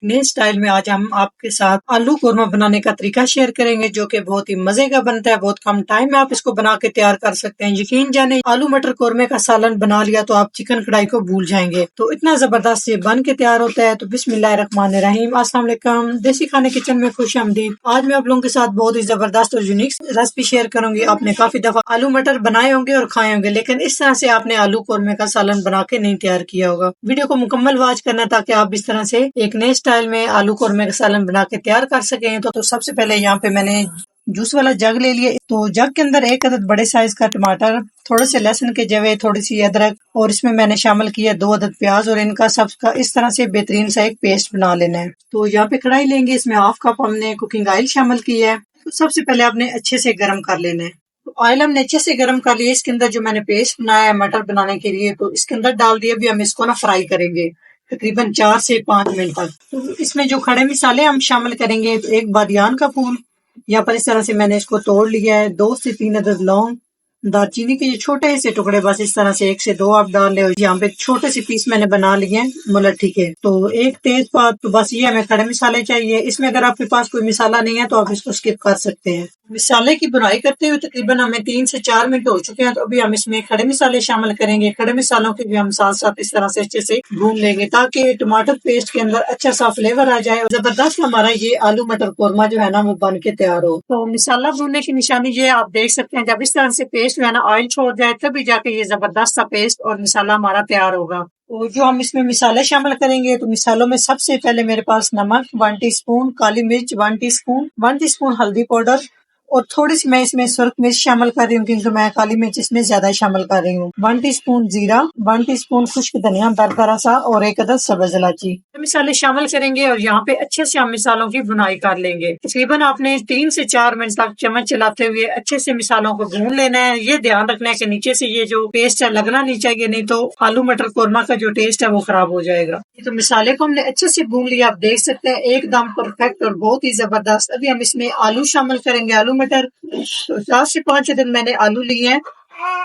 नए स्टाइल में आज हम आपके साथ आलू कोरमा बनाने का तरीका शेयर करेंगे, जो कि बहुत ही मजे का बनता है। बहुत कम टाइम में आप इसको बना के तैयार कर सकते हैं। यकीन जाने, आलू मटर कोरमे का सालन बना लिया तो आप चिकन कढ़ाई को भूल जाएंगे। तो इतना जबरदस्त ये बन के तैयार होता है। तो बिस्मिल्लाहिर्रहमानिर्रहीम, अस्सलाम वालेकुम। देसी खाने किचन में खुशामदीद। आज मैं आप लोगों के साथ बहुत ही जबरदस्त और यूनिक रेसिपी शेयर करूंगी। आपने काफी दफा आलू मटर बनाए होंगे और खाए होंगे, लेकिन इस तरह से आपने आलू कोरमे का सालन बना के नहीं तैयार किया होगा। वीडियो को मुकम्मल वॉच करना ताकि आप इस तरह से एक नए स्टाइल में आलू कोरमे का सालन बना के तैयार कर सकें। तो सबसे पहले यहाँ पे मैंने जूस वाला जग ले लिया। तो जग के अंदर एक अदद बड़े साइज का टमाटर, थोड़े से लहसुन के जवे, थोड़ी सी अदरक और इसमें मैंने शामिल किया 2 अदद प्याज और इनका सबका इस तरह से बेहतरीन सा एक पेस्ट बना लेना है। तो यहाँ पे कढ़ाई लेंगे, इसमें हाफ कप हमने कुकिंग ऑयल शामिल किया है। तो सबसे पहले आपने अच्छे से गर्म कर लेना है। तो ऑयल हमने अच्छे से गर्म कर लिया। इसके अंदर जो मैंने पेस्ट बनाया है मटर बनाने के लिए, तो इसके अंदर डाल दिया। अभी हम इसको ना फ्राई करेंगे तकरीबन 4 से 5 मिनट तक। तो इसमें जो खड़े मसाले हम शामिल करेंगे, तो एक बादियान का फूल यहाँ पर इस तरह से मैंने इसको तोड़ लिया है। 2 से 3 अदद लौंग, दालचीनी के ये छोटे से टुकड़े, बस इस तरह से 1 से 2 आप डाल ले। यहाँ पे छोटे से पीस मैंने बना लिए हैं मुलट्ठी के। तो एक तेज पात। तो बस ये हमें खड़े मसाले चाहिए। इसमें अगर आपके पास कोई मसाला नहीं है तो आप इसको स्किप कर सकते हैं। मसाले की बुनाई करते हुए तकरीबन हमें 3 से 4 मिनट हो चुके हैं। तो अभी हम इसमें खड़े मसाले शामिल करेंगे। खड़े मसालों के भी हम साथ साथ इस तरह से अच्छे से भून लेंगे ताकि टमाटर पेस्ट के अंदर अच्छा सा फ्लेवर आ जाए। जबरदस्त हमारा ये आलू मटर कोरमा जो है ना वो बन के तैयार हो। तो मसाला भूनने की निशानी ये आप देख सकते हैं, जब इस तरह से पेस्ट जो है ना ऑयल छोड़ जाए तभी जाके ये जबरदस्त सा पेस्ट और मसाला हमारा तैयार होगा। तो जो हम इसमें मसाले शामिल करेंगे, तो मसालों में सबसे पहले मेरे पास नमक 1 टीस्पून, काली मिर्च 1 टीस्पून, 1 टीस्पून हल्दी पाउडर और थोड़ी सी मैं इसमें सुर्ख मिर्च शामिल कर रही हूँ क्योंकि मैं काली मिर्च इसमें ज्यादा शामिल कर रही हूँ। 1 टीस्पून जीरा, 1 टीस्पून खुश्क धनिया दरदरा सा और 1 अदद सब्ज इलायची मसाले शामिल करेंगे और यहाँ पे अच्छे से हम मसालों की भुनाई कर लेंगे। तकरीबन आपने 3 से 4 मिनट तक चम्मच चलाते हुए अच्छे से मसालों को भून लेना है। ये ध्यान रखना है कि नीचे से ये जो पेस्ट है लगना नहीं चाहिए, नहीं तो आलू मटर कोरमा का जो टेस्ट है वो खराब हो जाएगा। तो मसाले को हमने अच्छे से भून लिया, आप देख सकते हैं एकदम परफेक्ट और बहुत ही जबरदस्त। अभी हम इसमें आलू शामिल करेंगे, आलू मटर। तो 4 से 5 दिन मैंने आलू लिए हैं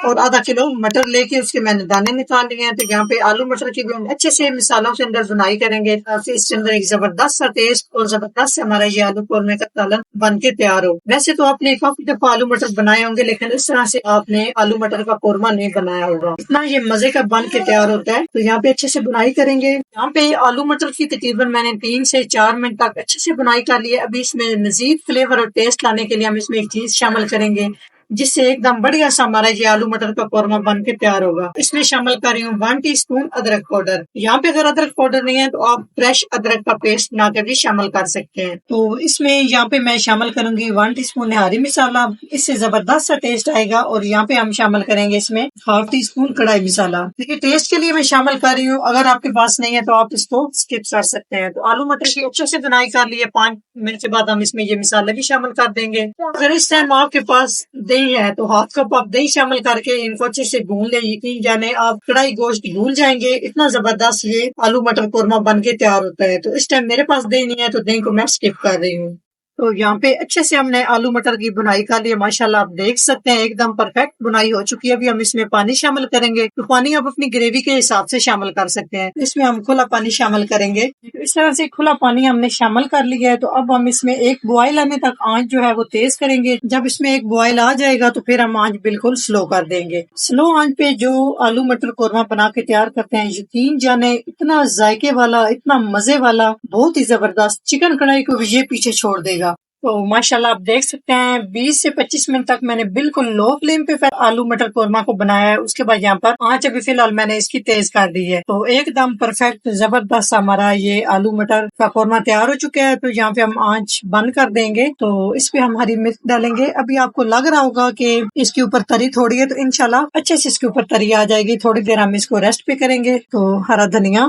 और आधा किलो मटर लेके उसके मैंने दाने निकाल लिए हैं। तो यहाँ पे आलू मटर की भी अच्छे से मसालों के अंदर बुनाई करेंगे ताकि इसके अंदर एक जबरदस्त सा टेस्ट और जबरदस्त हमारा ये आलू कोरमे का सालन बन के तैयार हो। वैसे तो आपने काफी दफा आलू मटर बनाए होंगे, लेकिन इस तरह से आपने आलू मटर का कोरमा नहीं बनाया होगा। इतना ये मजे का बन के तैयार होता है। तो यहाँ पे अच्छे से बुनाई करेंगे। यहाँ पे आलू मटर की तकरीबन मैंने 3 से 4 मिनट तक अच्छे से बुनाई कर ली है। अभी इसमें मजीद फ्लेवर और टेस्ट लाने के लिए हम इसमें एक चीज शामिल करेंगे जिससे एकदम बढ़िया सा हमारा ये आलू मटर का कोरमा बन के तैयार होगा। इसमें शामिल कर रही हूँ 1 टीस्पून अदरक पाउडर। यहाँ पे अगर अदरक पाउडर नहीं है तो आप फ्रेश अदरक का पेस्ट बना कर भी शामिल कर सकते हैं। तो इसमें यहाँ पे मैं शामिल करूंगी 1 टीस्पून निहारी मसाला, इससे जबरदस्त सा टेस्ट आएगा। और यहाँ पे हम शामिल करेंगे इसमें हाफ टीस्पून कढ़ाई मसाला। देखिए टेस्ट के लिए मैं शामिल कर रही हूँ, अगर आपके पास नहीं है तो आप इसको स्किप कर सकते हैं। तो आलू मटर की अच्छे से बुनाई कर लिए। 5 मिनट के बाद हम इसमें ये मसाले भी शामिल कर देंगे। अगर इस टाइम आपके पास दही है तो हाफ कप आप दही शामिल करके इनको अच्छे से भून ले। यकीन जाने आप कढ़ाई गोश्त भूल जाएंगे, इतना जबरदस्त ये आलू मटर कोरमा बन के तैयार होता है। तो इस टाइम मेरे पास दही नहीं है तो दही को मैं स्किप कर रही हूँ। तो यहाँ पे अच्छे से हमने आलू मटर की बुनाई कर ली। माशाल्लाह आप देख सकते हैं एकदम परफेक्ट बुनाई हो चुकी है। अभी हम इसमें पानी शामिल करेंगे। तो पानी आप अपनी ग्रेवी के हिसाब से शामिल कर सकते हैं। इसमें हम खुला पानी शामिल करेंगे। इस तरह से खुला पानी हमने शामिल कर लिया है। तो अब हम इसमें एक बॉयल आने तक आंच जो है वो तेज करेंगे। जब इसमें एक बॉयल आ जाएगा तो फिर हम आंच बिल्कुल स्लो कर देंगे। स्लो आंच पे जो आलू मटर कोरमा बना के तैयार करते हैं, यकीन जाने इतना जायके वाला, इतना मजे वाला, बहुत ही जबरदस्त चिकन कढ़ाई को भी ये पीछे छोड़ देगा। तो माशाल्लाह आप देख सकते हैं 20 से 25 मिनट तक मैंने बिल्कुल लो फ्लेम पे फिर आलू मटर कोरमा को बनाया है। उसके बाद यहाँ पर आंच अभी फिलहाल मैंने इसकी तेज कर दी है। तो एकदम परफेक्ट जबरदस्त हमारा ये आलू मटर का कोरमा तैयार हो चुका है। तो यहाँ पे हम आंच बंद कर देंगे। तो इस पे हम हरी मिर्च डालेंगे। अभी आपको लग रहा होगा कि इसके ऊपर तरी थोड़ी है, तो इंशाल्लाह अच्छे से इसके ऊपर तरी आ जाएगी। थोड़ी देर हम इसको रेस्ट पे करेंगे। तो हरा धनिया,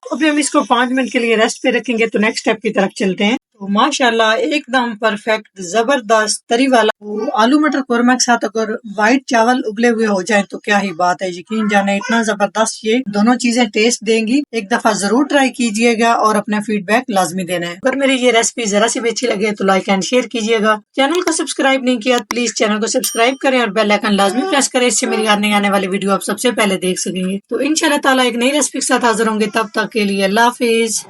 अभी हम इसको 5 मिनट के लिए रेस्ट पे रखेंगे। तो नेक्स्ट स्टेप की तरफ चलते हैं। तो माशाल्लाह एकदम परफेक्ट जबरदस्त तरी वाला तो आलू मटर कोरमा के साथ अगर व्हाइट चावल उबले हुए हो जाए तो क्या ही बात है। यकीन जाने इतना जबरदस्त ये दोनों चीजें टेस्ट देंगी। एक दफा जरूर ट्राई कीजिएगा और अपना फीडबैक लाजमी देना है। अगर मेरी ये रेसिपी जरा सी भी अच्छी लगे तो लाइक एंड शेयर कीजिएगा। चैनल को सब्सक्राइब नहीं किया प्लीज चैनल को सब्सक्राइब करें और बेल आइकन लाजमी प्रेस करें। इससे मेरी आने आने वाली वीडियो आप सबसे पहले देख सकेंगे। तो इंशाल्लाह ताला एक नई रेसिपी के साथ हाजिर होंगे। तब तक के लिए अल्लाह हाफिज।